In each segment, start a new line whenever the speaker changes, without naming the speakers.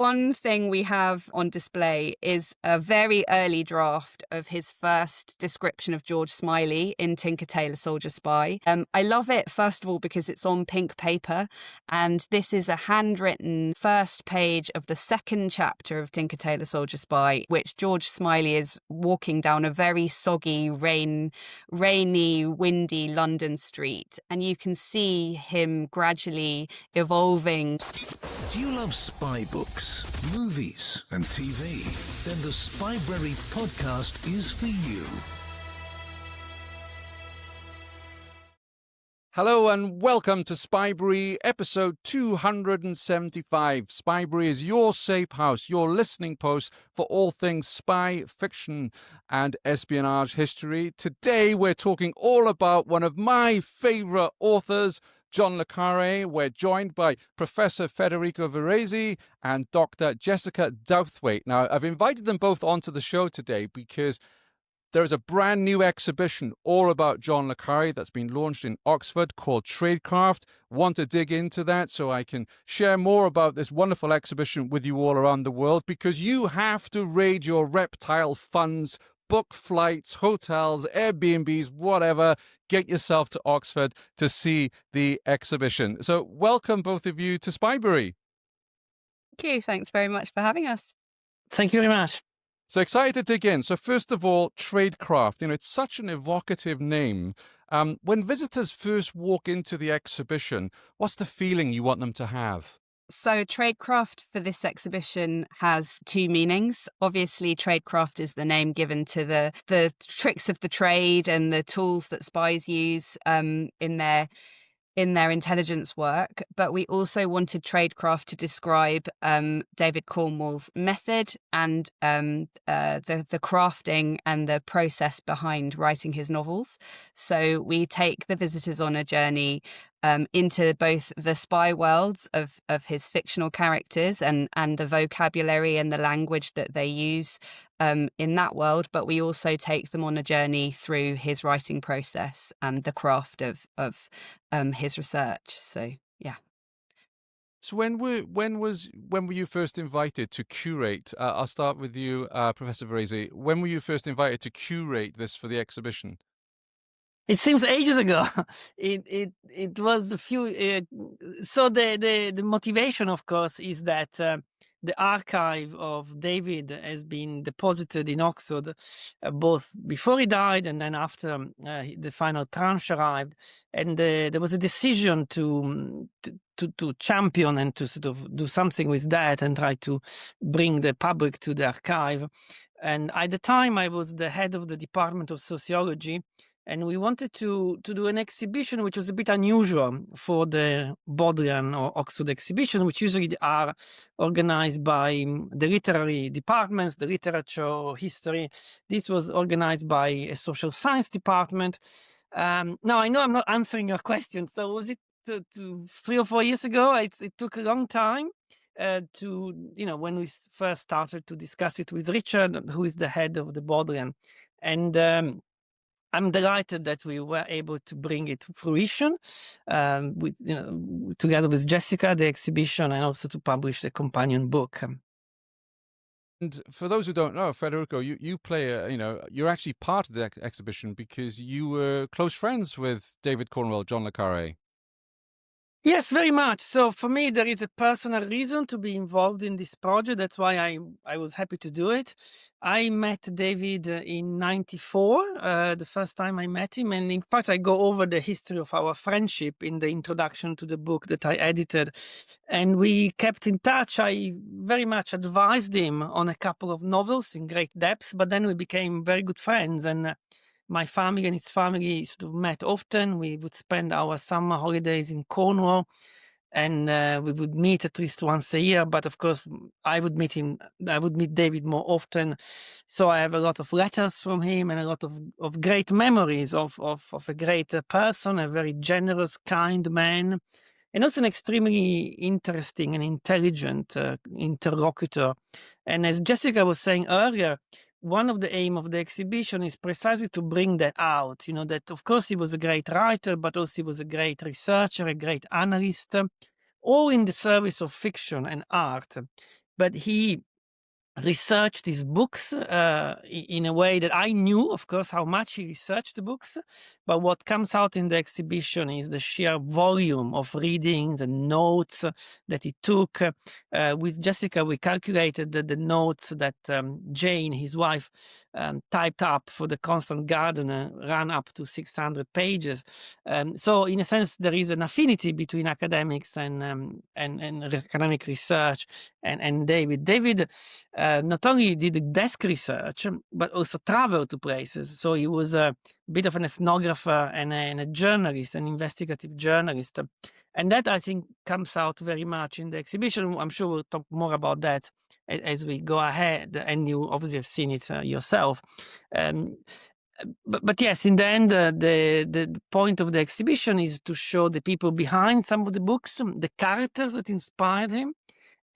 One thing we have on display is a very early draft of his first description of George Smiley in Tinker Tailor Soldier Spy. I love it, first of all, because it's on pink paper, and this is a handwritten first page of the second chapter of Tinker Tailor Soldier Spy, which George Smiley is walking down a very soggy, rainy, windy London street, and you can see him gradually evolving.
Do you love spy books, movies, and TV? Then the Spybrary podcast is for you.
Hello and welcome to Spybrary, episode 275. Spybrary is your safe house, your listening post for all things spy, fiction, and espionage history. Today we're talking all about one of my favourite authors, John le Carré. We're joined by Professor Federico Varese and Dr. Jessica Douthwaite. Now, I've invited them both onto the show today because there is a brand new exhibition all about John le Carré that's been launched in Oxford called Tradecraft. Want to dig into that so I can share more about this wonderful exhibition with you all around the world, because you have to raid your reptile funds, book flights, hotels, Airbnbs, whatever. Get yourself to Oxford to see the exhibition. So welcome both of you to Spybrary.
Thank you. Thanks very much for having us.
Thank you very much.
So excited to dig in. So first of all, Tradecraft. It's such an evocative name. When visitors first walk into the exhibition, what's the feeling you want them to have?
So Tradecraft for this exhibition has two meanings. Obviously, Tradecraft is the name given to the tricks of the trade and the tools that spies use in their intelligence work. But we also wanted Tradecraft to describe David Cornwell's method and the crafting and the process behind writing his novels. So we take the visitors on a journey into both the spy worlds of his fictional characters and the vocabulary and the language that they use in that world, but we also take them on a journey through his writing process and the craft of his research. So yeah.
So when were you first invited to curate? I'll start with you, Professor Varese. When were you first invited to curate this for the exhibition?
It seems ages ago. It was a few. So the motivation, of course, is that the archive of David has been deposited in Oxford, both before he died and then after the final tranche arrived, and there was a decision to champion and to sort of do something with that and try to bring the public to the archive. And at the time, I was the head of the Department of Sociology. And we wanted to do an exhibition which was a bit unusual for the Bodleian or Oxford exhibition, which usually are organized by the literary departments, the literature, history. This was organized by a social science department. Now, I know I'm not answering your question. So was it 3 or 4 years ago? It took a long time when we first started to discuss it with Richard, who is the head of the Bodleian. And I'm delighted that we were able to bring it to fruition, together with Jessica, the exhibition, and also to publish the companion book.
And for those who don't know, Federico, you play you're actually part of the exhibition because you were close friends with David Cornwell, John le Carré.
Yes, very much. So for me, there is a personal reason to be involved in this project. That's why I was happy to do it. I met David in 1994, the first time I met him. And in fact, I go over the history of our friendship in the introduction to the book that I edited. And we kept in touch. I very much advised him on a couple of novels in great depth, but then we became very good friends. And my family and his family sort of met often. We would spend our summer holidays in Cornwall, and we would meet at least once a year. But of course, I would meet David more often. So I have a lot of letters from him and a lot of great memories of a great person, a very generous, kind man, and also an extremely interesting and intelligent interlocutor. And as Jessica was saying earlier, one of the aim of the exhibition is precisely to bring that out, that of course he was a great writer, but also he was a great researcher, a great analyst, all in the service of fiction and art. but he researched his books in a way that I knew, of course, how much he researched the books. But what comes out in the exhibition is the sheer volume of readings and notes that he took. With Jessica, we calculated that the notes that Jane, his wife, typed up for the Constant Gardener ran up to 600 pages. So, in a sense, there is an affinity between academics and academic research and David. David not only did desk research, but also traveled to places. So he was a bit of an ethnographer and a journalist, an investigative journalist. And that, I think, comes out very much in the exhibition. I'm sure we'll talk more about that as we go ahead. And you obviously have seen it yourself. But yes, in the end, the point of the exhibition is to show the people behind some of the books, the characters that inspired him,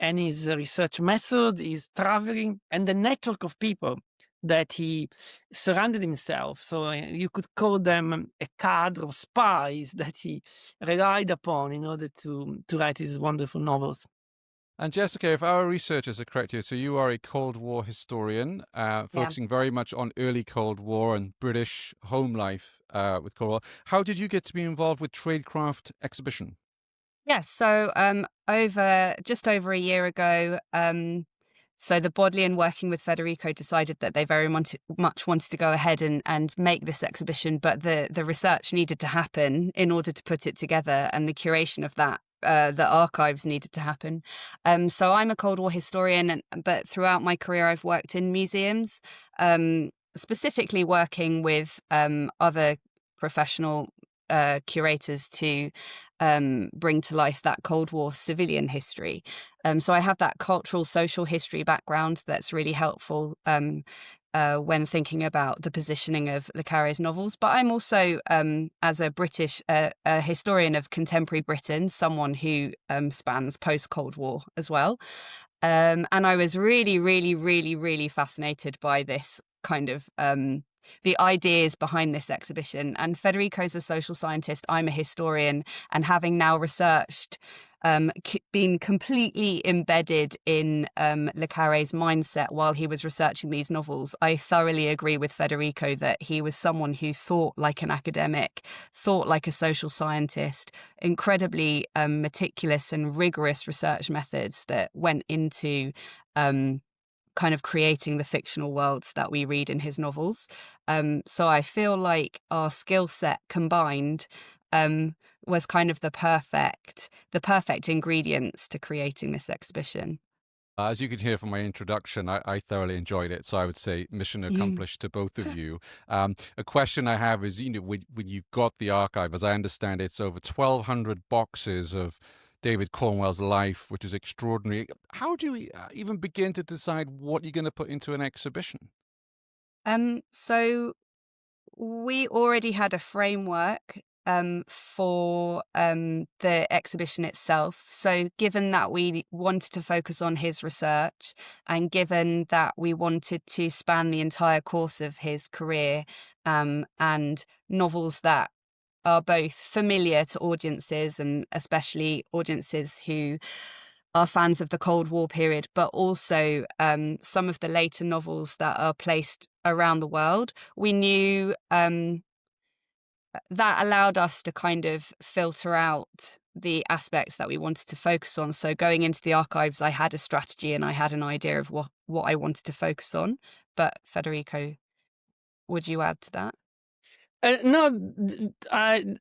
and his research method, his traveling, and the network of people that he surrounded himself. So you could call them a cadre of spies that he relied upon in order to write his wonderful novels.
And Jessica, if our researchers are correct here, so you are a Cold War historian, focusing very much on early Cold War and British home life with Cold War. How did you get to be involved with Tradecraft exhibition?
Yes, so just over a year ago, so the Bodleian, working with Federico, decided that they very much wanted to go ahead and make this exhibition, but the research needed to happen in order to put it together, and the curation of that, the archives needed to happen. So I'm a Cold War historian, but throughout my career I've worked in museums, specifically working with other professional curators to bring to life that Cold War civilian history. So I have that cultural social history background that's really helpful when thinking about the positioning of le Carré's novels. But I'm also, as a British a historian of contemporary Britain, someone who spans post-Cold War as well. And I was really, really, really, really fascinated by this kind of the ideas behind this exhibition. And Federico's a social scientist, I'm a historian, and having now researched, been completely embedded in le Carré's mindset while he was researching these novels, I thoroughly agree with Federico that he was someone who thought like an academic, thought like a social scientist, incredibly meticulous and rigorous research methods that went into kind of creating the fictional worlds that we read in his novels. So I feel like our skill set combined was kind of the perfect ingredients to creating this exhibition.
As you can hear from my introduction, I thoroughly enjoyed it. So I would say mission accomplished to both of you. A question I have is, when you've got the archive, as I understand it's over 1,200 boxes of David Cornwell's life, which is extraordinary. How do you even begin to decide what you're going to put into an exhibition?
So we already had a framework for the exhibition itself. So given that we wanted to focus on his research, and given that we wanted to span the entire course of his career, and novels that are both familiar to audiences, and especially audiences who are fans of the Cold War period, but also some of the later novels that are placed around the world, we knew that allowed us to kind of filter out the aspects that we wanted to focus on. So going into the archives, I had a strategy and I had an idea of what I wanted to focus on. But Federico, would you add to that?
No,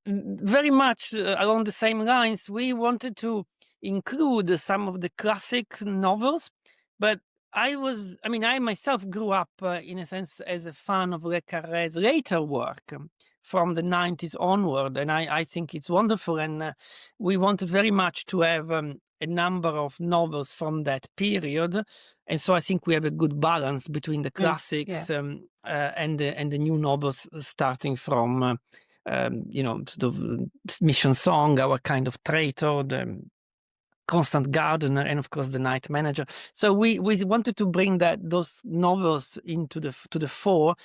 very much along the same lines. We wanted to include some of the classic novels, but I myself grew up, in a sense, as a fan of le Carré's later work from the 90s onward, and I think it's wonderful. And we wanted very much to have a number of novels from that period, and so I think we have a good balance between the classics and the new novels, starting from sort of Mission Song, Our Kind of Traitor, the Constant Gardener, and of course the Night Manager. So we wanted to bring those novels into the fore,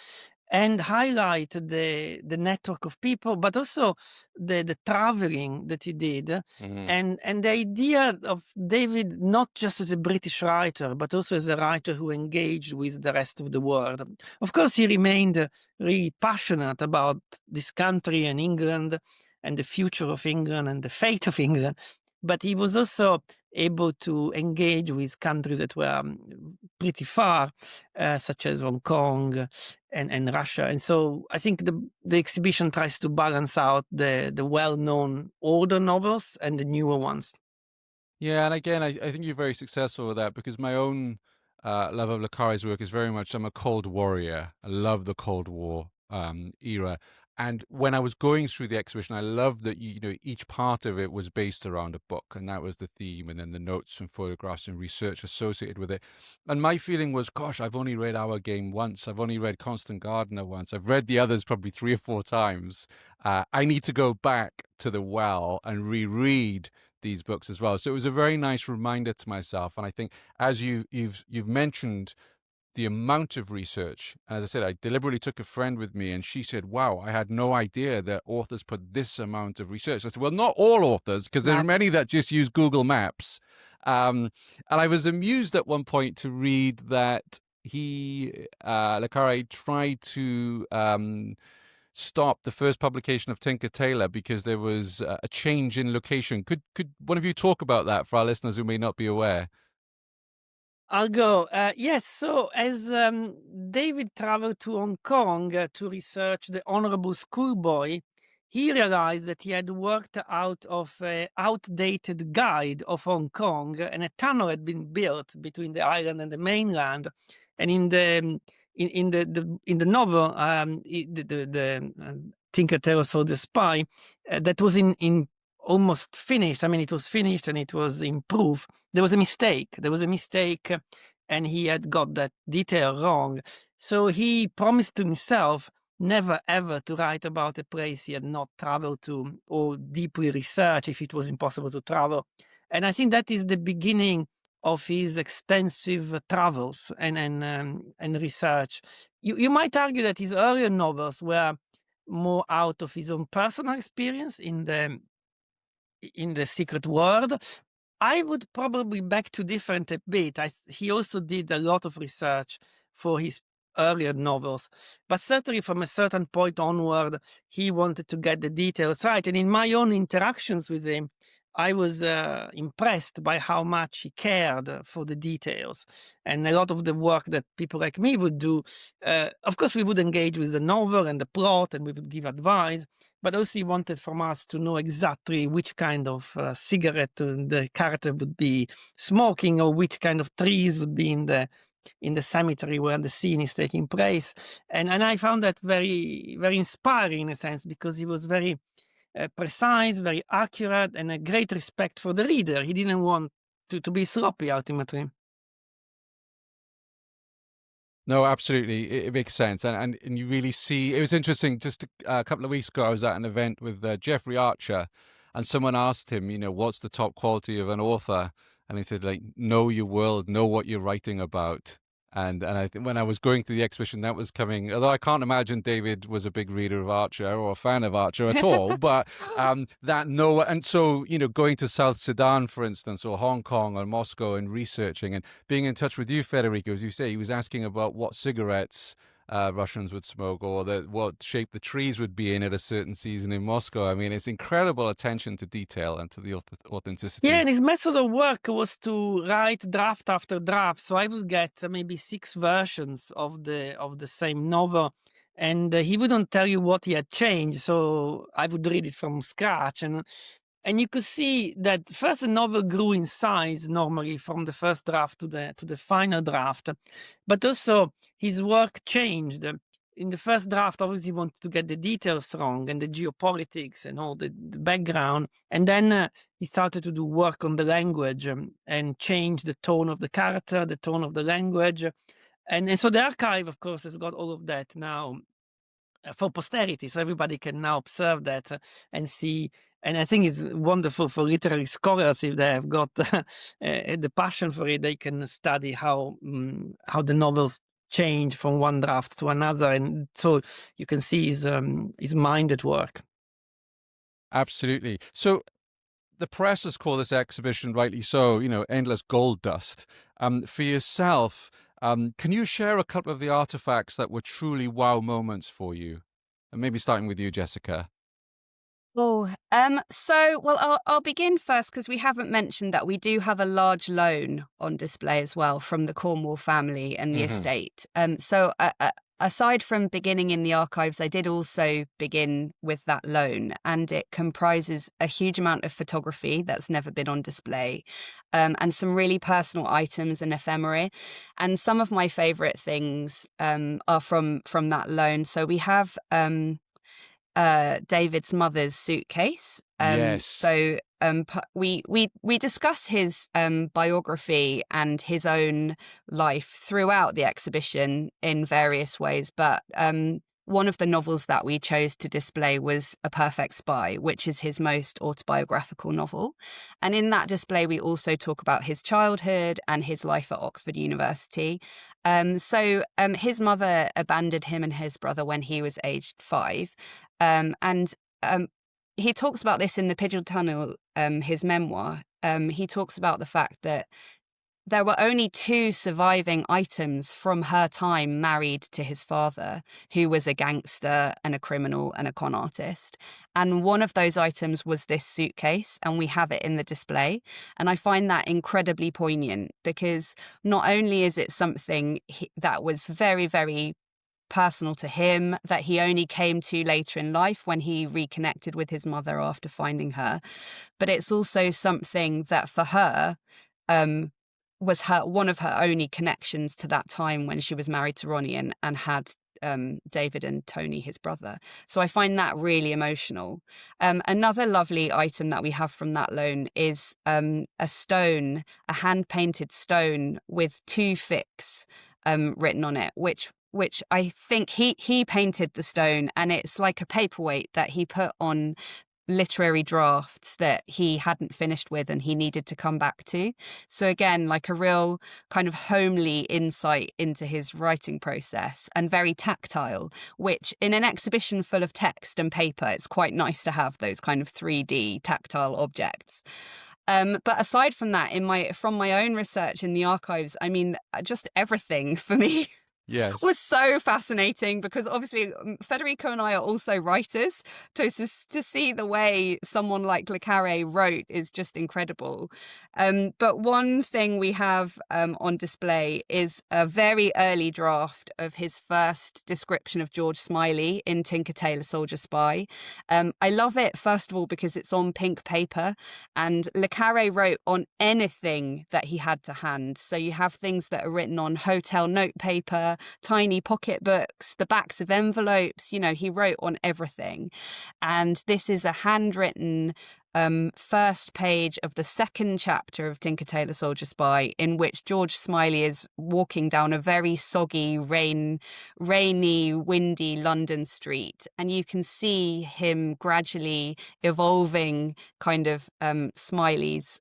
and highlight the network of people, but also the traveling that he did, and the idea of David not just as a British writer, but also as a writer who engaged with the rest of the world. Of course, he remained really passionate about this country and England and the future of England and the fate of England, but he was also able to engage with countries that were pretty far, such as Hong Kong and Russia. And so I think the exhibition tries to balance out the well-known older novels and the newer ones.
Yeah, and again, I think you're very successful with that, because my own love of le Carré's work is very much, I'm a Cold Warrior. I love the Cold War era. And when I was going through the exhibition, I loved that each part of it was based around a book, and that was the theme, and then the notes and photographs and research associated with it. And my feeling was, gosh, I've only read Our Game once. I've only read Constant Gardener once. I've read the others probably 3 or 4 times. I need to go back to the well and reread these books as well. So it was a very nice reminder to myself. And I think, as you've mentioned, the amount of research, and as I said, I deliberately took a friend with me, and she said, wow, I had no idea that authors put this amount of research. I said, well, not all authors, because there are many that just use Google Maps. And I was amused at one point to read that le Carré tried to stop the first publication of Tinker Tailor because there was a change in location. Could one of you talk about that for our listeners who may not be aware?
I'll go. Yes, so as David traveled to Hong Kong to research the Honorable Schoolboy, he realized that he had worked out of an outdated guide of Hong Kong, and a tunnel had been built between the island and the mainland. And in the novel, the Tinker Tailor Soldier Spy, that was in almost finished. I mean, it was finished and it was improved. There was a mistake. And he had got that detail wrong. So he promised to himself never ever to write about a place he had not traveled to or deeply research if it was impossible to travel. And I think that is the beginning of his extensive travels and research. You might argue that his earlier novels were more out of his own personal experience in the secret world. I would probably back to different a bit. He also did a lot of research for his earlier novels, but certainly from a certain point onward, he wanted to get the details right. And in my own interactions with him, I was impressed by how much he cared for the details. And a lot of the work that people like me would do, of course, we would engage with the novel and the plot, and we would give advice, but also he wanted from us to know exactly which kind of cigarette the character would be smoking, or which kind of trees would be in the cemetery where the scene is taking place. And I found that very, very inspiring in a sense, because he was very precise, very accurate, and a great respect for the reader. He didn't want to be sloppy, ultimately.
No, absolutely. It makes sense. And you really see, it was interesting, just a couple of weeks ago, I was at an event with Jeffrey Archer, and someone asked him, what's the top quality of an author? And he said, know your world, know what you're writing about. And I think when I was going through the exhibition, that was coming, although I can't imagine David was a big reader of Archer or a fan of Archer at all, but and so, going to South Sudan, for instance, or Hong Kong or Moscow, and researching and being in touch with you, Federico, as you say, he was asking about what cigarettes Russians would smoke, or what shape the trees would be in at a certain season in Moscow. I mean, it's incredible attention to detail and to the authenticity.
Yeah, and his method of work was to write draft after draft. So I would get maybe 6 versions of the same novel, and he wouldn't tell you what he had changed. So I would read it from scratch, and you could see that first the novel grew in size normally from the first draft to the final draft, but also his work changed. In the first draft, obviously, he wanted to get the details wrong and the geopolitics and all the background. And then he started to do work on the language and change the tone of the character, the tone of the language. And so the archive, of course, has got all of that now for posterity, so everybody can now observe that and see. And I think it's wonderful for literary scholars, if they have got the passion for it, they can study how the novels change from one draft to another, and so you can see his mind at work.
Absolutely. So the press has called this exhibition, rightly so, endless gold dust. For yourself, can you share a couple of the artifacts that were truly wow moments for you? And maybe starting with you, Jessica.
I'll begin first because we haven't mentioned that we do have a large loan on display as well from the Cornwell family and the estate. Aside from beginning in the archives, I did also begin with that loan, and it comprises a huge amount of photography that's never been on display, and some really personal items and ephemera. And some of my favourite things are from that loan. So we have David's mother's suitcase.
Yes.
So we discuss his biography and his own life throughout the exhibition in various ways, but one of the novels that we chose to display was A Perfect Spy, which is his most autobiographical novel. And in that display, we also talk about his childhood and his life at Oxford University. His mother abandoned him and his brother when he was aged 5. He talks about this in The Pigeon Tunnel, his memoir. He talks about the fact that there were only 2 surviving items from her time married to his father, who was a gangster and a criminal and a con artist. And one of those items was this suitcase, and we have it in the display. And I find that incredibly poignant because not only is it something that was very, very personal to him, that he only came to later in life when he reconnected with his mother after finding her, but it's also something that for her was one of her only connections to that time when she was married to Ronnie and had David and Tony, his brother. So I find that really emotional. Another lovely item that we have from that loan is a stone, a hand-painted stone with 2 fics written on it, which I think he painted the stone, and it's like a paperweight that he put on literary drafts that he hadn't finished with and he needed to come back to. So again, like a real kind of homely insight into his writing process, and very tactile, which in an exhibition full of text and paper, it's quite nice to have those kind of 3D tactile objects. But aside from that, from my own research in the archives, I mean, just everything for me
Yes.
was so fascinating, because obviously Federico and I are also writers. To see the way someone like Le Carré wrote is just incredible. But one thing we have on display is a very early draft of his first description of George Smiley in Tinker Tailor Soldier Spy. I love it, first of all, because it's on pink paper, and Le Carré wrote on anything that he had to hand. So you have things that are written on hotel note paper, tiny pocketbooks, the backs of envelopes. He wrote on everything. And this is a handwritten first page of the second chapter of Tinker Tailor Soldier Spy, in which George Smiley is walking down a very soggy, rainy, windy London street. And you can see him gradually evolving kind of Smiley's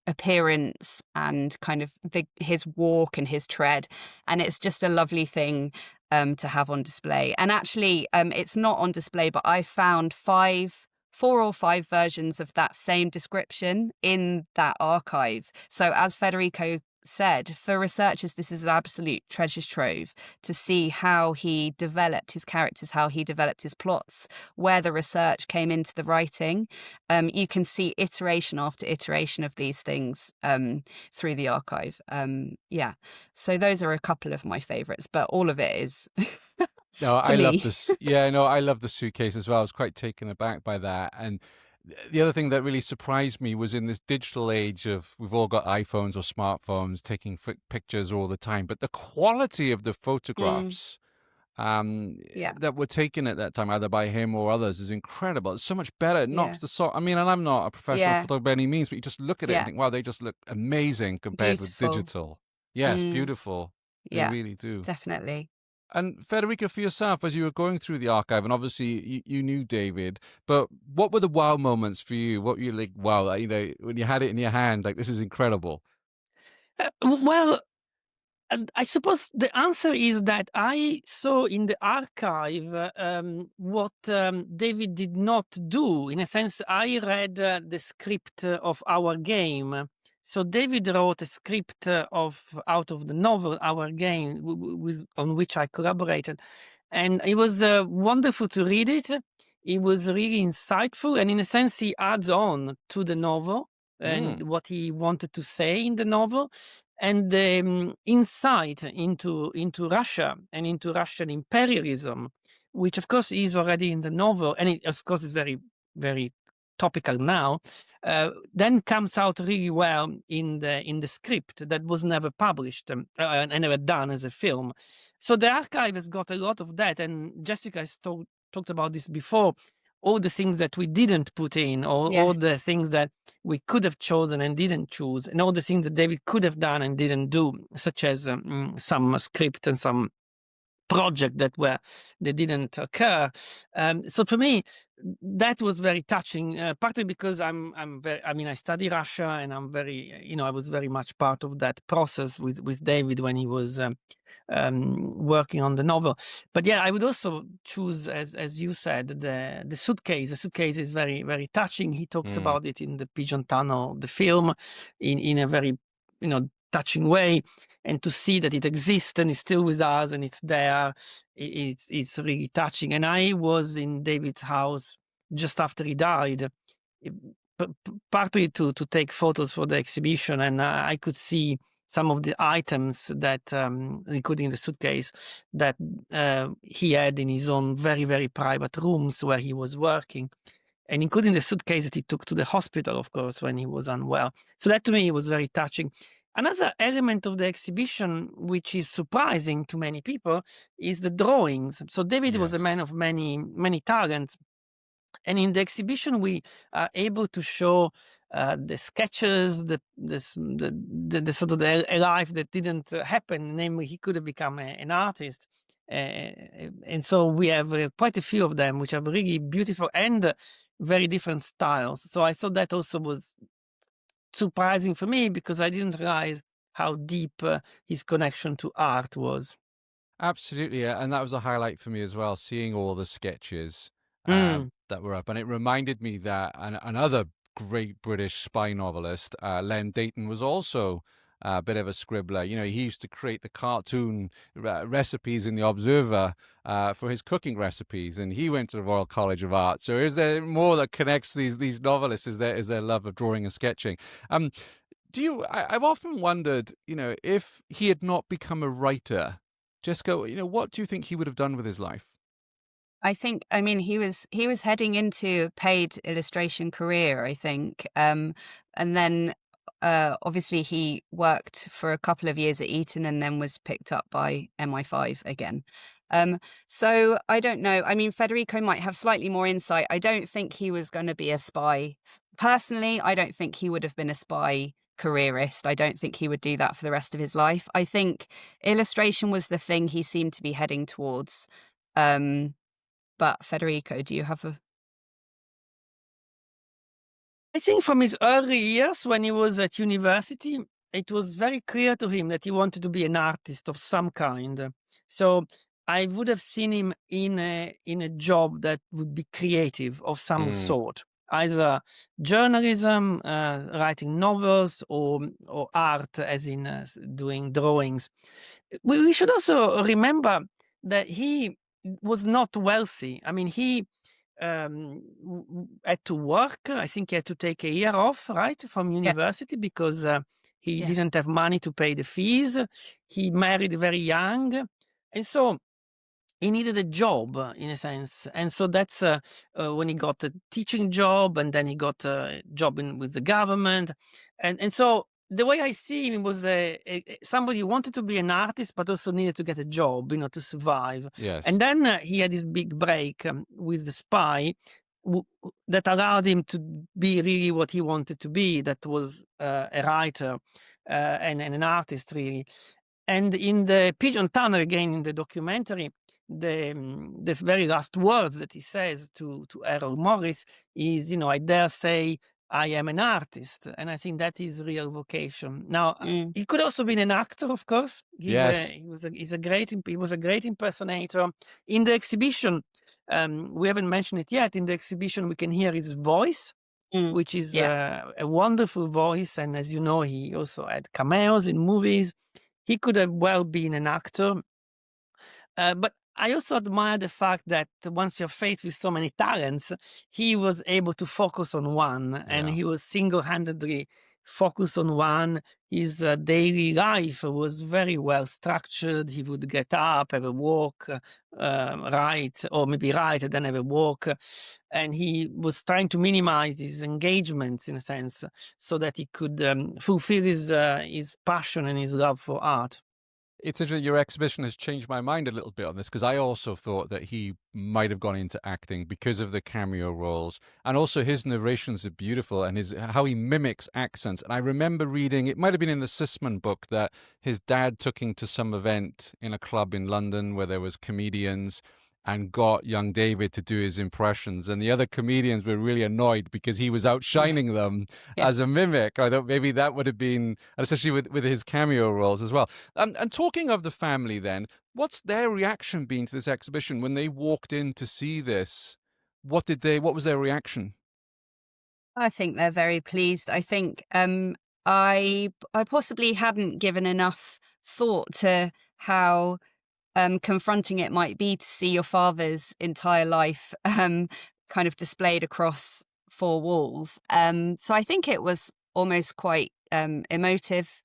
appearance and kind of his walk and his tread. And it's just a lovely thing to have on display. And actually, it's not on display, but I found 4 or 5 versions of that same description in that archive. So as Federico said, for researchers, this is an absolute treasure trove to see how he developed his characters, how he developed his plots, where the research came into the writing. You can see iteration after iteration of these things through the archive. So those are a couple of my favorites, but all of it is
No,
to
I
me.
love this. Yeah, no, I love the suitcase as well. I was quite taken aback by that. And the other thing that really surprised me was in this digital age of we've all got iPhones or smartphones taking pictures all the time, but the quality of the photographs that were taken at that time, either by him or others, is incredible. It's so much better. It knocks the sort. I mean, and I'm not a professional photographer by any means, but you just look at it and think, wow, they just look amazing compared with digital. Yes, beautiful. They really do.
Definitely.
And Federica, for yourself, as you were going through the archive, and obviously you knew David, but what were the wow moments for you? What were you like, wow, when you had it in your hand, like, this is incredible?
Well, And I suppose the answer is that I saw in the archive what David did not do. In a sense, I read the script of our game. So David wrote a script out of the novel Our Game, on which I collaborated, and it was wonderful to read it. It was really insightful, and in a sense, he adds on to the novel and what he wanted to say in the novel, and the insight into Russia and into Russian imperialism, which of course is already in the novel, and it of course is very, very topical now, then comes out really well in the script that was never published and never done as a film. So the archive has got a lot of that, and Jessica has talked about this before. All the things that we didn't put in, or all the things that we could have chosen and didn't choose, and all the things that David could have done and didn't do, such as some script and some project that didn't occur. So for me, that was very touching, partly because I study Russia, and I'm very, I was very much part of that process with David when he was working on the novel. But yeah, I would also choose, as you said, the suitcase. The suitcase is very, very touching. He talks about it in the Pigeon Tunnel, the film, in a very, touching way, and to see that it exists and is still with us and it's there, it's really touching. And I was in David's house just after he died, partly to take photos for the exhibition, and I could see some of the items that, including the suitcase, that he had in his own very, very private rooms where he was working, and including the suitcase that he took to the hospital, of course, when he was unwell. So that to me was very touching. Another element of the exhibition, which is surprising to many people, is the drawings. So David was a man of many, many talents. And in the exhibition, we are able to show the sketches, the sort of a life that didn't happen. Namely, he could have become an artist. And so we have quite a few of them, which are really beautiful and very different styles. So I thought that also was surprising for me, because I didn't realize how deep his connection to art was.
Absolutely, and that was a highlight for me as well, seeing all the sketches that were up. And it reminded me that another great British spy novelist, Len Deighton, was also a bit of a scribbler. He used to create the cartoon recipes in the Observer for his cooking recipes, and he went to the Royal College of Art. So is there more that connects these novelists? Is their love of drawing and sketching? I've often wondered, if he had not become a writer, Jessica, what do you think he would have done with his life?
He was heading into a paid illustration career, I think. And then obviously he worked for a couple of years at Eton and then was picked up by MI5 again. So I don't know. Federico might have slightly more insight. I don't think he was going to be a spy. Personally, I don't think he would have been a spy careerist. I don't think he would do that for the rest of his life. I think illustration was the thing he seemed to be heading towards. But Federico, do you have a...
I think from his early years when he was at university, it was very clear to him that he wanted to be an artist of some kind. So I would have seen him in a job that would be creative of some sort, either journalism, writing novels, or art, as in doing drawings. We should also remember that he was not wealthy. He had to work. I think he had to take a year off, right, from university, because he didn't have money to pay the fees. He married very young, and so he needed a job, in a sense. And so that's when he got a teaching job, and then he got a job with the government. And so the way I see him was somebody who wanted to be an artist, but also needed to get a job, to survive.
Yes.
And then he had this big break with the Spy that allowed him to be really what he wanted to be. That was a writer and an artist, really. And in the Pigeon Tunnel, again, in the documentary, the very last words that he says to Errol Morris is, I dare say I am an artist, and I think that is real vocation. Now,
Mm.
he could also be an actor, of course.
Yes.
He was a great impersonator. In the exhibition, we haven't mentioned it yet. In the exhibition, we can hear his voice,
Mm.
which is
Yeah.
a wonderful voice. And as you know, he also had cameos in movies. He could have well been an actor. But I also admire the fact that once you're faced with so many talents, he was able to focus on one, and
Yeah.
he was single-handedly focused on one. His daily life was very well structured. He would get up, have a walk, write, or maybe write and then have a walk. And he was trying to minimize his engagements, in a sense, so that he could fulfill his passion and his love for art.
It's interesting. Your exhibition has changed my mind a little bit on this, because I also thought that he might have gone into acting because of the cameo roles, and also his narrations are beautiful, and how he mimics accents. And I remember reading, it might have been in the Sisman book, that his dad took him to some event in a club in London where there was comedians, and got young David to do his impressions, and the other comedians were really annoyed because he was outshining them
Yeah.
as a mimic. I thought maybe that would have been, especially with his cameo roles as well. And talking of the family then, what's their reaction been to this exhibition when they walked in to see this? What was their reaction?
I think they're very pleased. I think I possibly hadn't given enough thought to how confronting it might be to see your father's entire life kind of displayed across four walls. So I think it was almost quite emotive.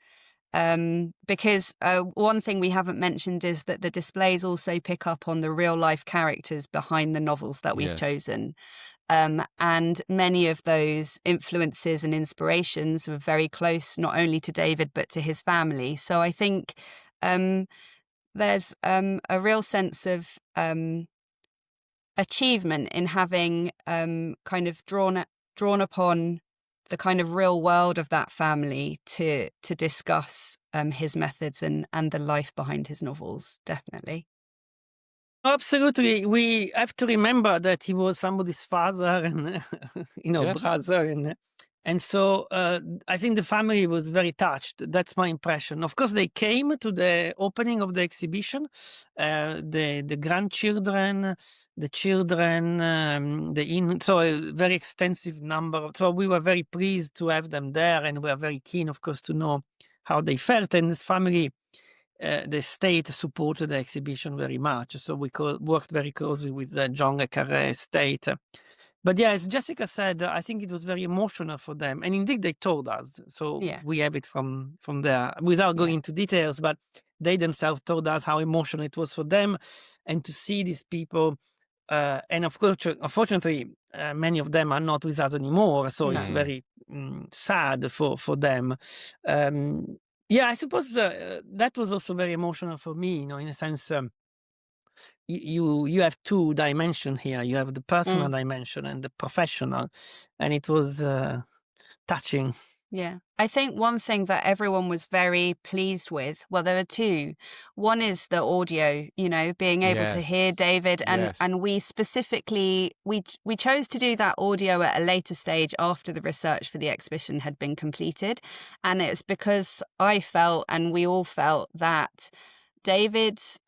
Because one thing we haven't mentioned is that the displays also pick up on the real life characters behind the novels that we've
Yes.
chosen. And many of those influences and inspirations were very close, not only to David, but to his family. So I think there's a real sense of achievement in having kind of drawn upon the kind of real world of that family to discuss his methods and the life behind his novels, definitely.
Absolutely. We have to remember that he was somebody's father and,
Yes.
brother. And so I think the family was very touched. That's my impression. Of course, they came to the opening of the exhibition, the grandchildren, the children, so a very extensive number. So we were very pleased to have them there, and we are very keen, of course, to know how they felt. And this family, the state supported the exhibition very much. So we worked very closely with the John le Carré estate. But yeah, as Jessica said, I think it was very emotional for them. And indeed, they told us. So
Yeah.
we have it from there, without going into details, but they themselves told us how emotional it was for them. And to see these people, and of course, unfortunately, many of them are not with us anymore. So it's very sad for them. Yeah, I suppose that was also very emotional for me, in a sense. You have two dimensions here. You have the personal dimension and the professional, and it was touching.
Yeah. I think one thing that everyone was very pleased with, well, there are two. One is the audio, being able to hear David, and we specifically, we chose to do that audio at a later stage after the research for the exhibition had been completed. And it's because I felt, and we all felt, that David's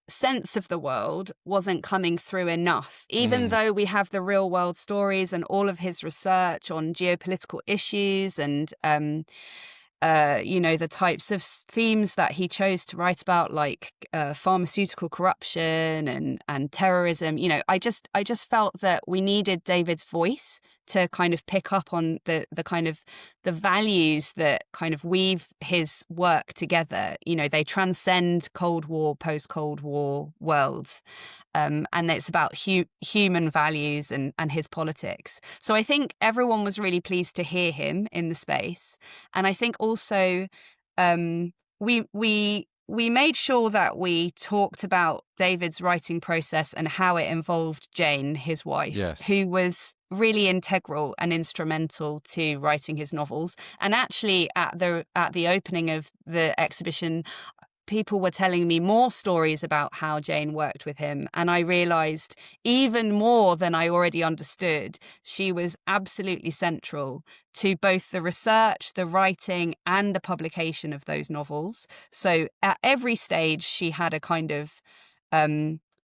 sense of the world wasn't coming through enough, even though we have the real world stories and all of his research on geopolitical issues and the types of themes that he chose to write about, like pharmaceutical corruption and terrorism. I just felt that we needed David's voice to kind of pick up on the kind of the values that kind of weave his work together. They transcend Cold War, post-Cold War worlds. And it's about human values and his politics. So I think everyone was really pleased to hear him in the space. And I think also we made sure that we talked about David's writing process and how it involved Jane, his wife, who was really integral and instrumental to writing his novels. And actually at the opening of the exhibition, people were telling me more stories about how Jane worked with him. And I realized even more than I already understood, she was absolutely central to both the research, the writing, and the publication of those novels. So at every stage, she had a kind of,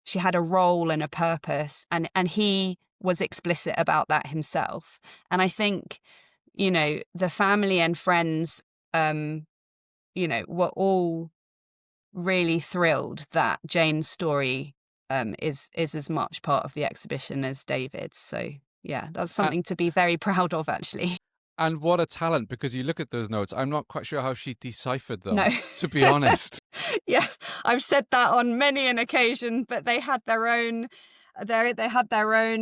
she had a role and a purpose, and he was explicit about that himself. And I think, you know, the family and friends, you know, were all really thrilled that Jane's story is as much part of the exhibition as David's. So yeah, that's something to be very proud of, actually.
And what a talent, because you look at those notes, I'm not quite sure how she deciphered them,
No.
to be honest.
Yeah, I've said that on many an occasion, but they had their own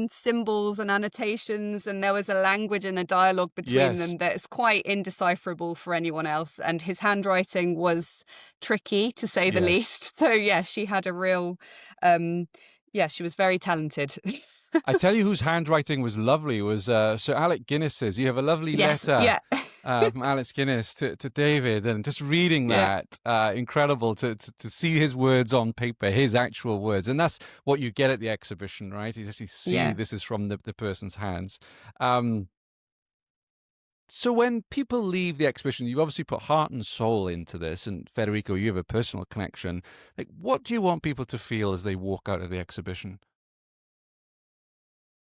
symbols and annotations, and there was a language and a dialogue between them that's quite indecipherable for anyone else. And his handwriting was tricky, to say the least. So yeah, she had a real, she was very talented.
I tell you whose handwriting was lovely was Sir Alec Guinness's. You have a lovely letter from Alex Guinness to David, and just reading that, incredible to see his words on paper, his actual words. And that's what you get at the exhibition, right? You actually see this is from the person's hands. So when people leave the exhibition, you've obviously put heart and soul into this, and Federico, you have a personal connection. Like, what do you want people to feel as they walk out of the exhibition?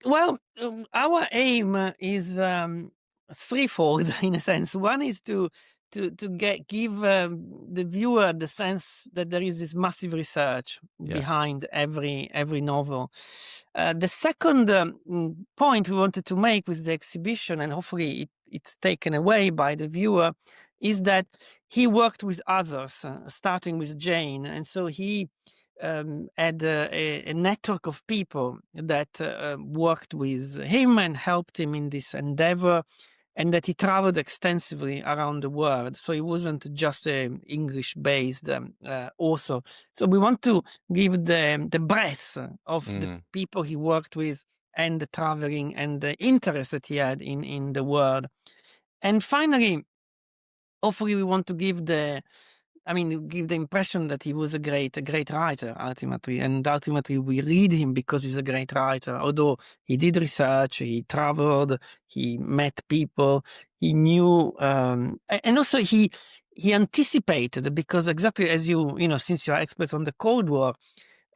Well, our aim is threefold in a sense. One is to give the viewer the sense that there is this massive research behind every novel. The second point we wanted to make with the exhibition, and hopefully it's taken away by the viewer, is that he worked with others, starting with Jane, and so he had a network of people that worked with him and helped him in this endeavor, and that he traveled extensively around the world. So he wasn't just an English-based author. So we want to give the breadth of the people he worked with, and the traveling and the interest that he had in the world. And finally, hopefully we want to give the impression that he was a great writer, ultimately. And ultimately we read him because he's a great writer. Although he did research, he traveled, he met people, he knew, and also he anticipated, because exactly as you know, since you are experts on the Cold War,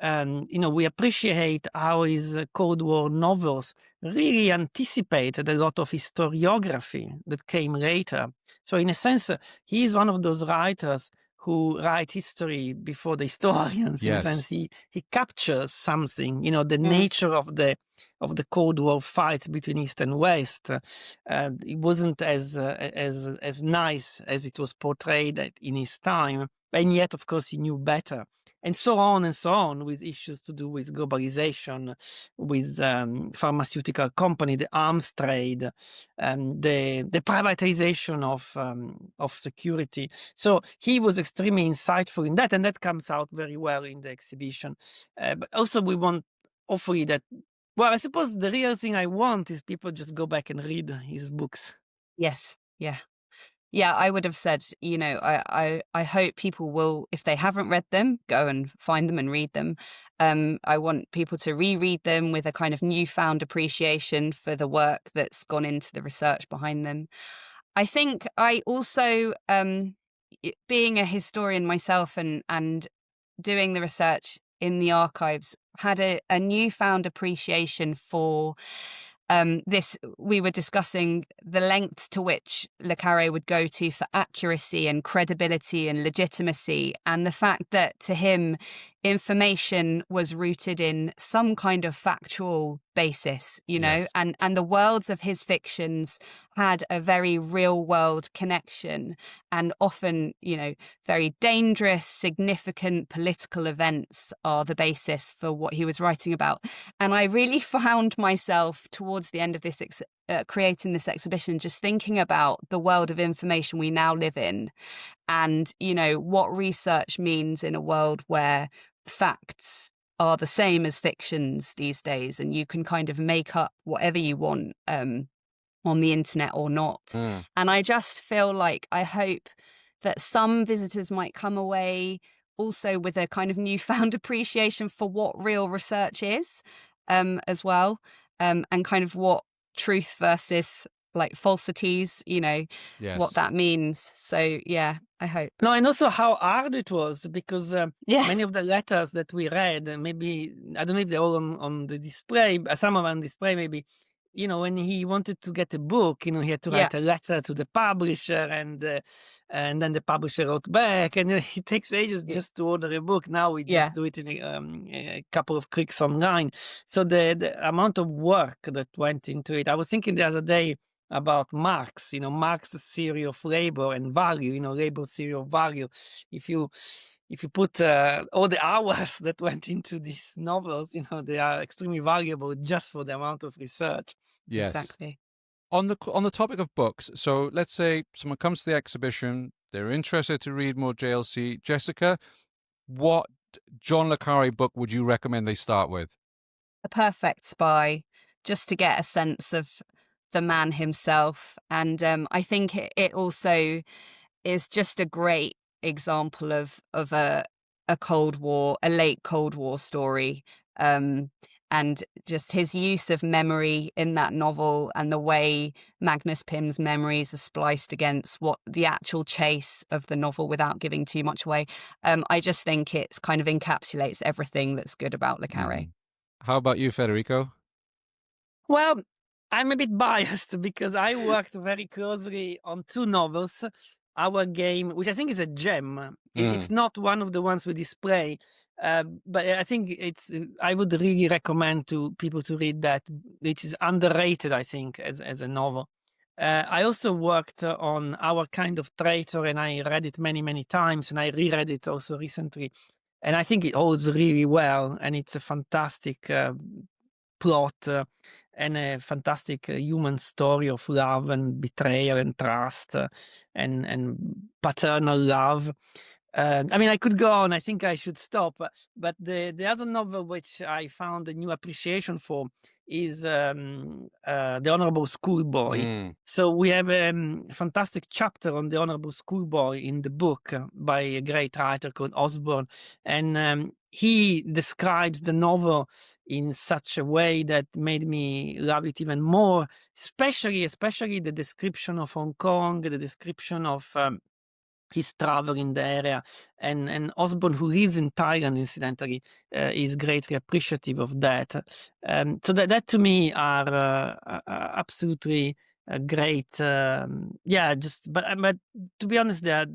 we appreciate how his Cold War novels really anticipated a lot of historiography that came later. So in a sense, he is one of those writers who write history before the historians. In a sense, he captures something, the nature of the Cold War fights between East and West. It wasn't as nice as it was portrayed in his time, and yet, of course, he knew better. And so on, with issues to do with globalization, with pharmaceutical company, the arms trade, the privatization of security. So he was extremely insightful in that, and that comes out very well in the exhibition. But also we want, hopefully, that, well, I suppose the real thing I want is people just go back and read his books.
Yes. Yeah. Yeah, I would have said, I hope people will, if they haven't read them, go and find them and read them. I want people to reread them with a kind of newfound appreciation for the work that's gone into the research behind them. I think I also, being a historian myself and doing the research in the archives, had a newfound appreciation for this. We were discussing the lengths to which le Carré would go to for accuracy and credibility and legitimacy, and the fact that to him information was rooted in some kind of factual basis, and the worlds of his fictions had a very real world connection, and often, very dangerous, significant political events are the basis for what he was writing about. And I really found myself towards the end of this creating this exhibition just thinking about the world of information we now live in, and what research means in a world where facts are the same as fictions these days, and you can kind of make up whatever you want on the internet or not. And I just feel like I hope that some visitors might come away also with a kind of newfound appreciation for what real research is, as well, and kind of what truth versus like falsities, what
Yes.
that means. So yeah, I hope.
No, and also how hard it was, because
Yeah.
many of the letters that we read, maybe, I don't know if they're all on the display, but some are on display maybe, when he wanted to get a book, he had to
Yeah.
write a letter to the publisher, and then the publisher wrote back, and it takes ages just to order a book. Now we
Yeah.
just do it in a couple of clicks online. So the amount of work that went into it, I was thinking the other day about Marx, Marx's theory of labor and value, labor theory of value. If you put all the hours that went into these novels, they are extremely valuable just for the amount of research.
Yes.
Exactly.
On the topic of books, so let's say someone comes to the exhibition, they're interested to read more JLC. Jessica, what John le Carré book would you recommend they start with?
A Perfect Spy, just to get a sense of the man himself. And I think it also is just a great example of a late Cold War story. And just his use of memory in that novel, and the way Magnus Pym's memories are spliced against what the actual chase of the novel without giving too much away. I just think it kind of encapsulates everything that's good about le Carré.
How about you, Federico?
Well, I'm a bit biased because I worked very closely on two novels. Our Game, which I think is a gem. It's not one of the ones we display, but I think I would really recommend to people to read that. It is underrated, I think, as a novel. I also worked on Our Kind of Traitor, and I read it many, many times, and I reread it also recently. And I think it holds really well, and it's a fantastic plot and a fantastic human story of love and betrayal and trust and paternal love. I mean, I could go on. I think I should stop. But the other novel which I found a new appreciation for is The Honorable Schoolboy. So we have a fantastic chapter on The Honorable Schoolboy in the book by a great writer called Osborne. And he describes the novel in such a way that made me love it even more, especially the description of Hong Kong, the description of his travel in the area, and Osborne, who lives in Thailand, incidentally, is greatly appreciative of that. So that to me are absolutely great. But to be honest, I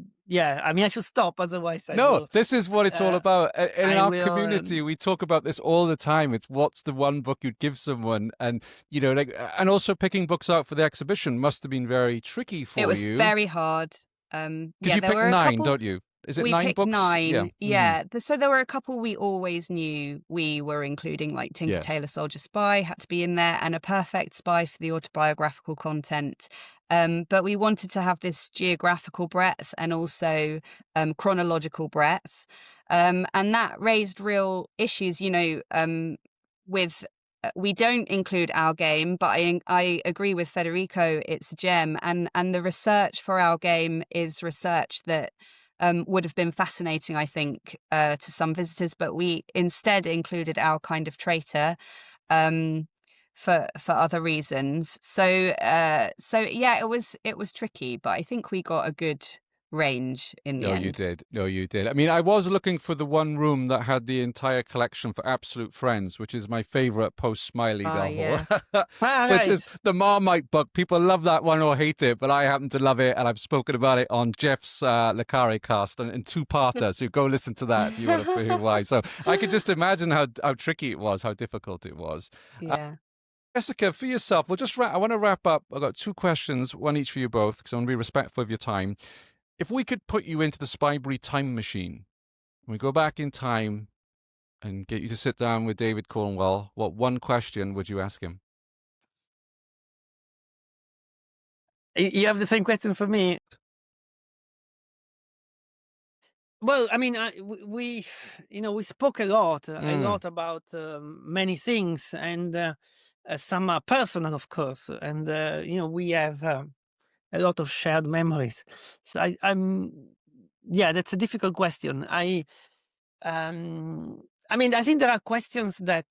mean, I should stop, otherwise
this is what it's all about. In our
will,
community, we talk about this all the time. It's what's the one book you'd give someone, and and also picking books out for the exhibition must have been very tricky for you.
It was very hard.
Because you pick 9, don't you? Is it
we
9
picked
books?
9, yeah. So there were a couple we always knew we were including, like Tinker Tailor Soldier Spy had to be in there, and A Perfect Spy for the autobiographical content. But we wanted to have this geographical breadth and also chronological breadth. And that raised real issues, with... we don't include Our Game, but I agree with Federico, it's a gem. And the research for Our Game is research that would have been fascinating, I think, to some visitors, but we instead included Our Kind of Traitor for other reasons. So yeah, it was tricky, but I think we got a good range in the end.
No, you did. I mean, I was looking for the one room that had the entire collection for Absolute Friends, which is my favorite post-Smiley novel, which is the Marmite book. People love that one or hate it, but I happen to love it, and I've spoken about it on Jeff's le Carré cast in 2-parter, so go listen to that if you want to hear why. So I could just imagine how tricky it was, how difficult it was.
Yeah.
Jessica, for yourself, I want to wrap up. I've got 2 questions, one each for you both, because I want to be respectful of your time. If we could put you into the Spybrary time machine, and we go back in time and get you to sit down with David Cornwell, what one question would you ask him?
You have the same question for me? Well, I mean, we spoke a lot about many things, and some are personal, of course, and we have a lot of shared memories. So that's a difficult question. I mean, I think there are questions that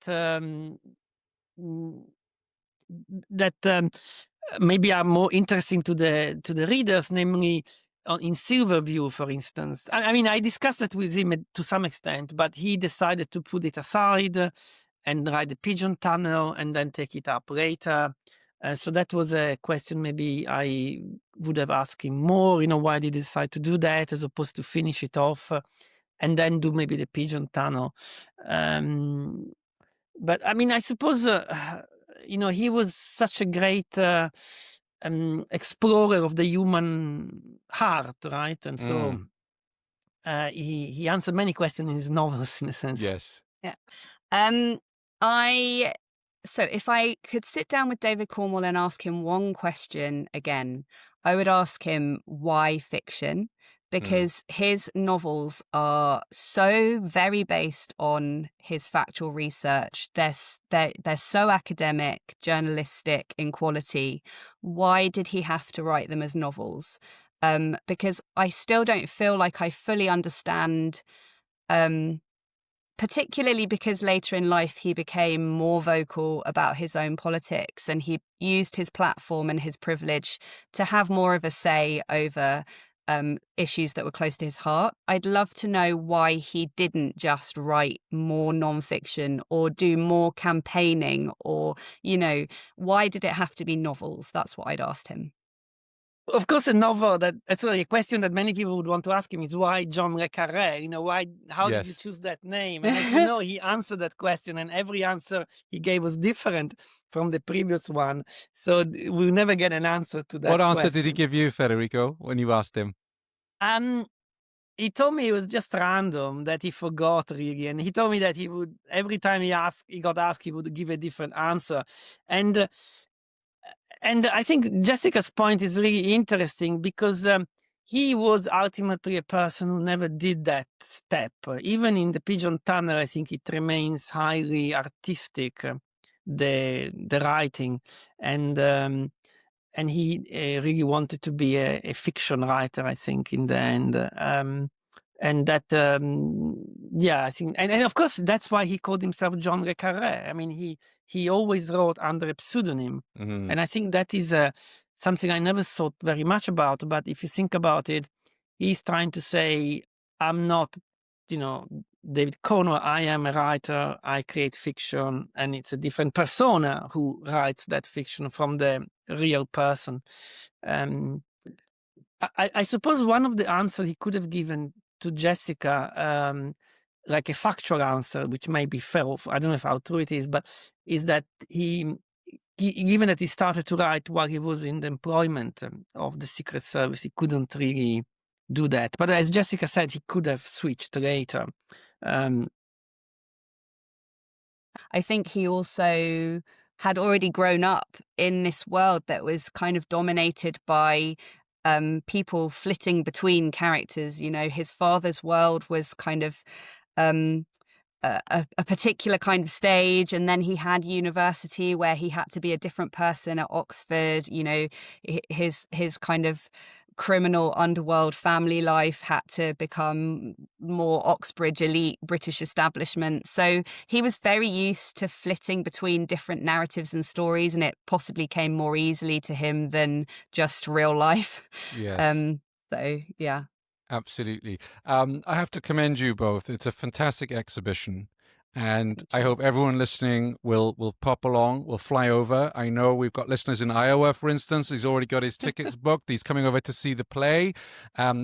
maybe are more interesting to the readers, namely in Silverview, for instance. I mean, I discussed it with him to some extent, but he decided to put it aside and write the Pigeon Tunnel and then take it up later. So that was a question maybe I would have asked him more, why did he decide to do that as opposed to finish it off and then do maybe the Pigeon Tunnel. But I mean, I suppose, he was such a great explorer of the human heart, right? And so he answered many questions in his novels, in a sense.
Yes.
Yeah. So if I could sit down with David Cornwell and ask him one question again, I would ask him why fiction, because his novels are so very based on his factual research. They're so academic, journalistic in quality. Why did he have to write them as novels? Because I still don't feel like I fully understand, particularly because later in life he became more vocal about his own politics and he used his platform and his privilege to have more of a say over issues that were close to his heart. I'd love to know why he didn't just write more nonfiction or do more campaigning or, why did it have to be novels? That's what I'd asked him.
Of course, a novel that's really a question that many people would want to ask him is why John le Carré? How did you choose that name? And as you know, he answered that question, and every answer he gave was different from the previous one. So we'll never get an answer to that.
What answer did he give you, Federico, when you asked him?
He told me it was just random, that he forgot really, and he told me that he would, every time he got asked, he would give a different answer, and I think Jessica's point is really interesting because he was ultimately a person who never did that step. Even in the Pigeon Tunnel, I think it remains highly artistic, the writing, and he really wanted to be a fiction writer, I think, in the end. And that, I think, and of course, that's why he called himself John le Carré. I mean, he always wrote under a pseudonym. And I think that is something I never thought very much about. But if you think about it, he's trying to say, I'm not, David Cornwell, I am a writer, I create fiction, and it's a different persona who writes that fiction from the real person. I suppose one of the answers he could have given to Jessica, like a factual answer, which may be fair, I don't know how true it is, but is that he given that he started to write while he was in the employment of the Secret Service, he couldn't really do that. But as Jessica said, he could have switched later.
I think he also had already grown up in this world that was kind of dominated by people flitting between characters. His father's world was kind of a particular kind of stage, and then he had university where he had to be a different person at Oxford. His kind of criminal underworld family life had to become more Oxbridge elite British establishment. So he was very used to flitting between different narratives and stories, and it possibly came more easily to him than just real life.
Yes.
So, yeah.
Absolutely. I have to commend you both. It's a fantastic exhibition. And I hope everyone listening will pop along, will fly over. I know we've got listeners in Iowa, for instance. He's already got his tickets booked. He's coming over to see the play,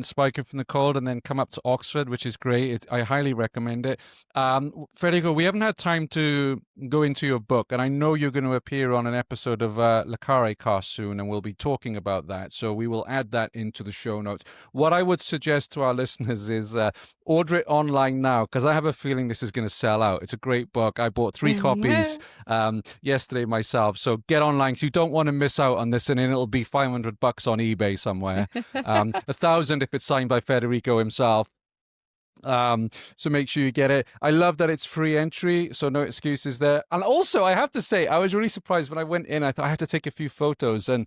Spiking from the Cold, and then come up to Oxford, which is great. I highly recommend it. Federico, we haven't had time to go into your book, and I know you're going to appear on an episode of Le Carré Cast soon, and we'll be talking about that. So we will add that into the show notes. What I would suggest to our listeners is order it online now, because I have a feeling this is going to sell out. It's a great book. I bought 3 copies yesterday myself. So get online, because you don't want to miss out on this, and then it'll be $500 on eBay somewhere. $1,000 if it's signed by Federico himself. So make sure you get it. I love that it's free entry, so no excuses there. And also, I have to say, I was really surprised when I went in. I thought I had to take a few photos, and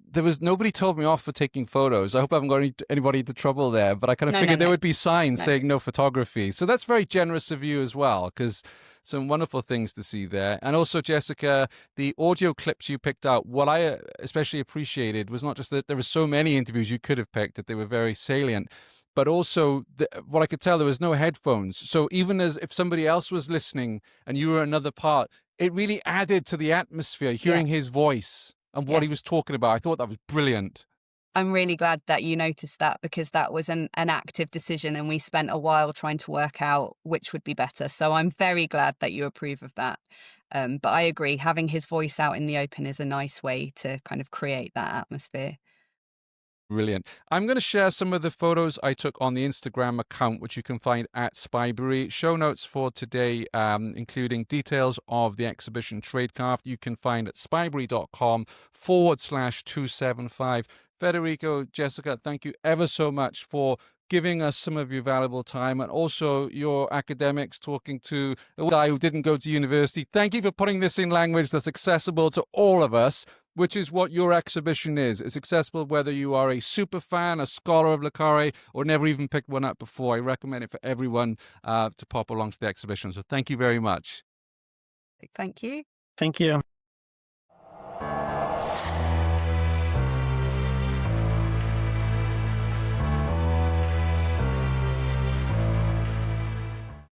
there was nobody told me off for taking photos. I hope I haven't got anybody into trouble there, but I kind of figured there would be signs saying no photography. So that's very generous of you as well, because some wonderful things to see there. And also, Jessica, the audio clips you picked out, what I especially appreciated was not just that there were so many interviews you could have picked, that they were very salient, but also what I could tell, there was no headphones. So even as if somebody else was listening and you were another part, it really added to the atmosphere, hearing his voice and what he was talking about. I thought that was brilliant.
I'm really glad that you noticed that, because that was an active decision and we spent a while trying to work out which would be better. So I'm very glad that you approve of that. But I agree, having his voice out in the open is a nice way to kind of create that atmosphere.
Brilliant. I'm going to share some of the photos I took on the Instagram account, which you can find at Spybrary. Show notes for today, including details of the exhibition Tradecraft, you can find at spybrary.com/275. Federico, Jessica, thank you ever so much for giving us some of your valuable time, and also your academics, talking to a guy who didn't go to university. Thank you for putting this in language that's accessible to all of us, which is what your exhibition is. It's accessible whether you are a super fan, a scholar of le Carré, or never even picked one up before. I recommend it for everyone to pop along to the exhibition. So thank you very much.
Thank you.
Thank you.